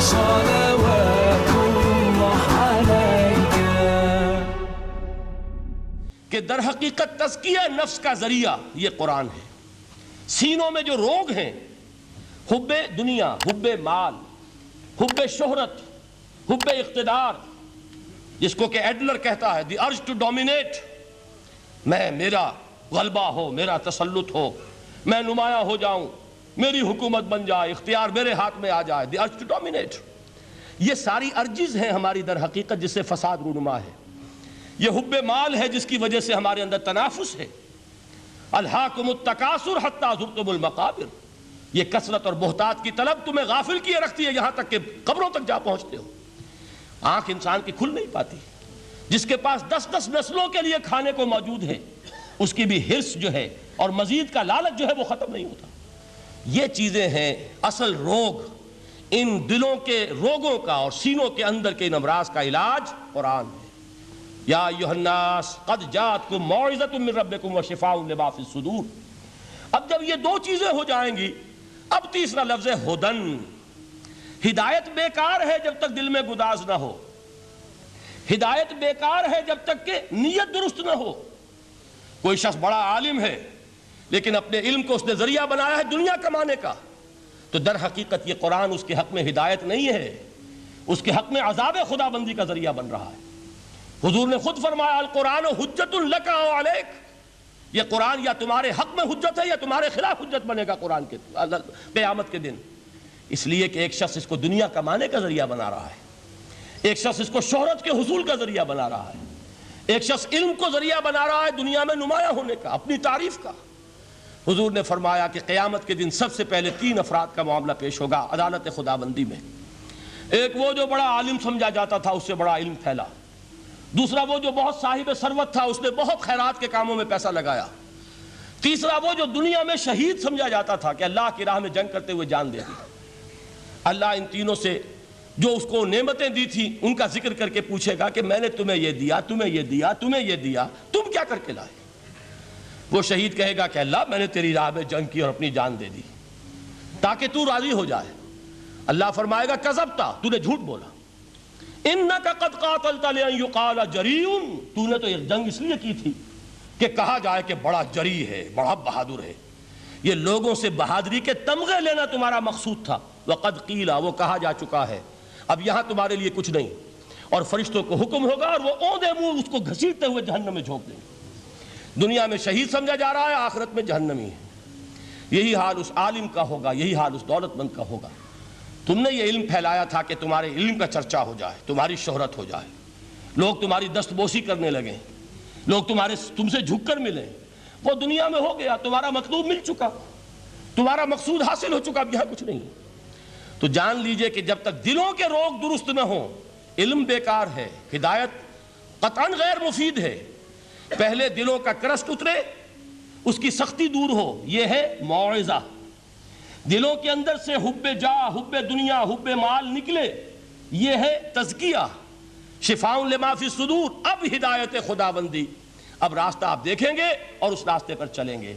صلوات الله عليك. کہ در حقیقت تزکیہ نفس کا ذریعہ یہ قرآن ہے. سینوں میں جو روگ ہیں، حب دنیا، حب مال، حب شہرت، حب اقتدار، جس کو کہ ایڈلر کہتا ہے دی ارج ٹو ڈومینیٹ، میرا غلبہ ہو، میرا تسلط ہو، میں نمایاں ہو جاؤں، میری حکومت بن جائے، اختیار میرے ہاتھ میں آ جائے، دی ارج ٹو ڈومینیٹ. یہ ساری ارجز ہیں ہماری در حقیقت جس سے فساد رونما ہے. یہ حب مال ہے جس کی وجہ سے ہمارے اندر تنافس ہے. الہاکم التکاثر حتی زرتم المقابر. یہ کثرت اور بہتات کی طلب تمہیں غافل کیے رکھتی ہے یہاں تک کہ قبروں تک جا پہنچتے ہو. آنکھ انسان کی کھل نہیں پاتی. جس کے پاس 10 نسلوں کے لیے کھانے کو موجود ہے، اس کی بھی حرص جو ہے اور مزید کا لالچ جو ہے وہ ختم نہیں ہوتا. یہ چیزیں ہیں اصل روگ. ان دلوں کے روگوں کا اور سینوں کے اندر کے ان امراض کا علاج قرآن ہے. یا ایھا الناس قد جاءتکم موعظۃ من ربکم وشفاء لما فی الصدور. اب جب یہ دو چیزیں ہو جائیں گی، اب تیسرا لفظ ہے ہدن. ہدایت بیکار ہے جب تک دل میں گداز نہ ہو. ہدایت بیکار ہے جب تک کہ نیت درست نہ ہو. کوئی شخص بڑا عالم ہے لیکن اپنے علم کو اس نے ذریعہ بنایا ہے دنیا کمانے کا، تو در حقیقت یہ قرآن اس کے حق میں ہدایت نہیں ہے، اس کے حق میں عذاب خدا بندی کا ذریعہ بن رہا ہے. حضور نے خود فرمایا القرآن حجت لک او علیک. یہ قرآن یا تمہارے حق میں حجت ہے یا تمہارے خلاف حجت بنے گا قرآن کے قیامت کے دن. اس لیے کہ ایک شخص اس کو دنیا کمانے کا ذریعہ بنا رہا ہے، ایک شخص اس کو شہرت کے حصول کا ذریعہ بنا رہا ہے، ایک شخص علم کو ذریعہ بنا رہا ہے دنیا میں نمایاں ہونے کا، اپنی تعریف کا. حضور نے فرمایا کہ قیامت کے دن سب سے پہلے 3 افراد کا معاملہ پیش ہوگا عدالت خداوندی میں. ایک وہ جو بڑا عالم سمجھا جاتا تھا، اس سے بڑا علم پھیلا. دوسرا وہ جو بہت صاحب ثروت تھا، اس نے بہت خیرات کے کاموں میں پیسہ لگایا. تیسرا وہ جو دنیا میں شہید سمجھا جاتا تھا کہ اللہ کی راہ میں جنگ کرتے ہوئے جان دے دی. اللہ ان تینوں سے جو اس کو نعمتیں دی تھی ان کا ذکر کر کے پوچھے گا کہ میں نے تمہیں یہ دیا، تمہیں یہ دیا، تمہیں یہ دیا، تم کیا کر کے لائے؟ وہ شہید کہے گا کہ اللہ میں نے تیری راہ میں جنگ کی اور اپنی جان دے دی تاکہ تو راضی ہو جائے. اللہ فرمائے گا کذبتا، تو نے جھوٹ بولا. انک قد قاتلت لان یقال جریء. تو نے تو یہ جنگ اس لیے کی تھی کہ کہا جائے کہ بڑا جری ہے، بڑا بہادر ہے. یہ لوگوں سے بہادری کے تمغے لینا تمہارا مقصود تھا. وقد قیل، وہ کہا جا چکا ہے، اب یہاں تمہارے لیے کچھ نہیں. اور فرشتوں کو حکم ہوگا اور وہ اوندے منہ اس کو گھسیٹتے ہوئے جہنم میں جھونک دیں گے. دنیا میں شہید سمجھا جا رہا ہے، آخرت میں جہنمی ہے. یہی حال اس عالم کا ہوگا، یہی حال اس دولت مند کا ہوگا. تم نے یہ علم پھیلایا تھا کہ تمہارے علم کا چرچا ہو جائے، تمہاری شہرت ہو جائے، لوگ تمہاری دست بوسی کرنے لگیں، لوگ تم سے جھک کر ملیں. وہ دنیا میں ہو گیا، تمہارا مطلوب مل چکا، تمہارا مقصود حاصل ہو چکا، اب یہاں کچھ نہیں. تو جان لیجئے کہ جب تک دلوں کے روگ درست نہ ہوں، علم بیکار ہے، ہدایت قطعاً غیر مفید ہے. پہلے دلوں کا کرسٹ اترے، اس کی سختی دور ہو، یہ ہے موعظہ. دلوں کے اندر سے حب جاہ، حب دنیا، حب مال نکلے، یہ ہے تزکیہ. شفاء لما فی الصدور. اب ہدایت خداوندی، اب راستہ آپ دیکھیں گے اور اس راستے پر چلیں گے.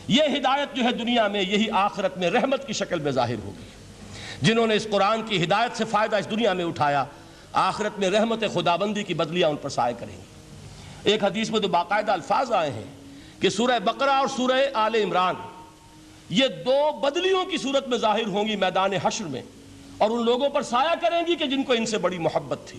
یہ ہدایت جو ہے دنیا میں، یہی آخرت میں رحمت کی شکل میں ظاہر ہوگی. جنہوں نے اس قرآن کی ہدایت سے فائدہ اس دنیا میں اٹھایا، آخرت میں رحمت خداوندی کی بدلیاں ان پر سائے کریں گی. ایک حدیث میں تو باقاعدہ الفاظ آئے ہیں کہ سورہ بقرہ اور سورہ آل عمران یہ 2 بدلیوں کی صورت میں ظاہر ہوں گی میدان حشر میں، اور ان لوگوں پر سایہ کریں گی کہ جن کو ان سے بڑی محبت تھی.